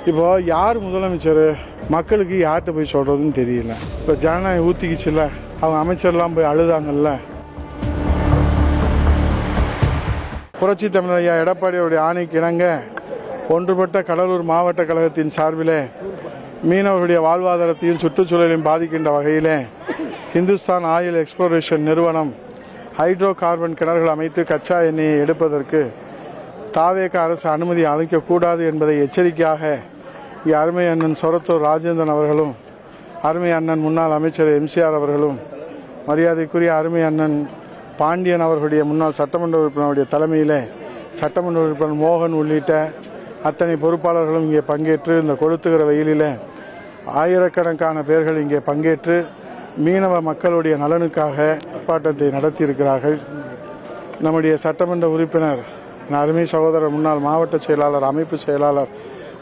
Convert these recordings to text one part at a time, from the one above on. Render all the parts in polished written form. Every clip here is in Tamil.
இப்போ யார் முதலமைச்சர், மக்களுக்கு யார்கிட்ட போய் சொல்றதுன்னு தெரியல. இப்போ ஜனநாயகம் ஊத்திக்கிச்சுல, அவங்க அமைச்சர்லாம் போய் அழுதாங்கல்ல. புரட்சி தமிழர் ஐயா எடப்பாடியுடைய ஆணைக்கு இணங்க ஒன்றுபட்ட கடலூர் மாவட்ட கழகத்தின் சார்பிலே மீனவர்களுடைய வாழ்வாதாரத்தையும் சுற்றுச்சூழலையும் பாதிக்கின்ற வகையிலே இந்துஸ்தான் ஆயில் எக்ஸ்ப்ளோரேஷன் நிறுவனம் ஹைட்ரோ கார்பன் கிணறுகள் அமைத்து கச்சா எண்ணெயை எடுப்பதற்கு தாவேக அரசு அனுமதி அளிக்கக்கூடாது என்பதை எச்சரிக்கையாக அருமை அண்ணன் சொரத்தூர் ராஜேந்திரன் அவர்களும், அருமை அண்ணன் முன்னாள் அமைச்சர் எம்சிஆர் அவர்களும், மரியாதைக்குரிய அருமை அண்ணன் பாண்டியன் அவர்களுடைய முன்னாள் சட்டமன்ற உறுப்பினருடைய தலைமையிலே சட்டமன்ற உறுப்பினர் மோகன் உள்ளிட்ட அத்தனை பொறுப்பாளர்களும் இங்கே பங்கேற்று இந்த கொளுத்துகிற வெயிலில் ஆயிரக்கணக்கான பேர்கள் இங்கே பங்கேற்று மீனவ மக்களுடைய நலனுக்காக போராட்டத்தை நடத்தியிருக்கிறார்கள். நம்முடைய சட்டமன்ற உறுப்பினர் அருமை சகோதரர் முன்னாள் மாவட்ட செயலாளர், அமைப்பு செயலாளர்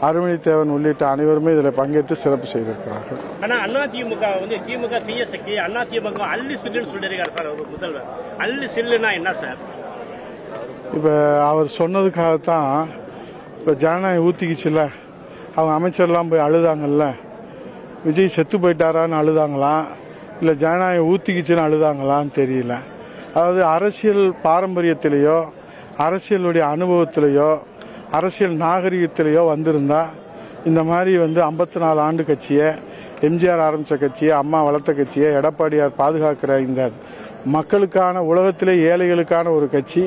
அருமணித்தேவன் உள்ளிட்ட அனைவருமே இதில் பங்கேற்று சிறப்பு செய்திருக்கிறார்கள். ஆனா அதிமுக திமுக தீயசக்தி அதிமுக அள்ளி சில்லுன்னு சொல்லியிருக்காரு சார் முதல்வர். அள்ளி சில்லுன்னா என்ன சார்? இப்போ அவர் சொன்னதுக்காகத்தான் இப்போ ஜனநாயகம் ஊத்திக்கிச்சுல, அவங்க அமைச்சர்லாம் போய் அழுதாங்கல்ல. விஜய் செத்து போயிட்டாரான்னு அழுதாங்களா, இல்லை ஜனநாயகம் ஊத்திக்கிச்சுன்னு அழுதாங்களான்னு தெரியல. அதாவது அரசியல் பாரம்பரியத்திலேயோ அரசியலுடைய அனுபவத்திலேயோ அரசியல் நாகரிகத்திலேயோ வந்திருந்தா இந்த மாதிரி 54 ஆண்டு கட்சியை, எம்ஜிஆர் ஆரம்பித்த கட்சியை, அம்மா வளர்த்த கட்சியை, எடப்பாடியார் பாதுகாக்கிற இந்த மக்களுக்கான உலகத்திலே ஏழைகளுக்கான ஒரு கட்சி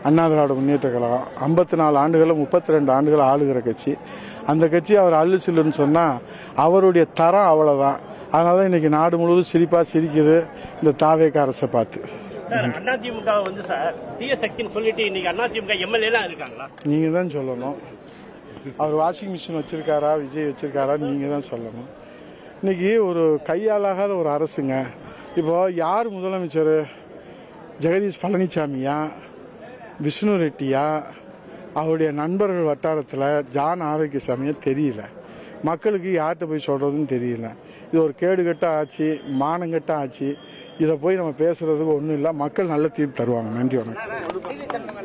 அண்ணா திராவிட முன்னேற்ற கழகம். 54 ஆண்டுகளும் 32 ஆண்டுகள் ஆளுகிற கட்சி. அந்த கட்சி அவர் அள்ளு சில்லுன்னு சொன்னால் அவருடைய தரம் அவ்வளோதான். அதனால தான் இன்னைக்கு நாடு முழுவதும் சிரிக்குது இந்த தாவேக அரசை பார்த்து. அதிமுக சார் தீய சக்தின்னு சொல்லிட்டு இன்னைக்கு அதிமுக எம்எல்ஏ இருக்காங்களா? நீங்க தான் சொல்லணும். அவர் வாஷிங் மிஷின் வச்சிருக்காரா, விஜய் வச்சிருக்காரா, நீங்க தான் சொல்லணும். இன்னைக்கு ஒரு கையாலாகாத ஒரு அரசுங்க. இப்போ யார் முதலமைச்சர்? ஜெகதீஷ் பழனிசாமியா, விஷ்ணு ரெட்டியா, அவருடைய நண்பர்கள் வட்டாரத்தில் ஜான் ஆரோக்கியசாமியா தெரியல. மக்களுக்கு யார்கிட்ட போய் சொல்றதுன்னு தெரியல. இது ஒரு கேடுகட்ட ஆட்சி, மானங்கட்ட ஆட்சி. இதை போய் நம்ம பேசுறதுக்கு ஒன்றும் இல்லை. மக்கள் நல்ல தீர்ப்பு தருவாங்க. நன்றி, வணக்கம்.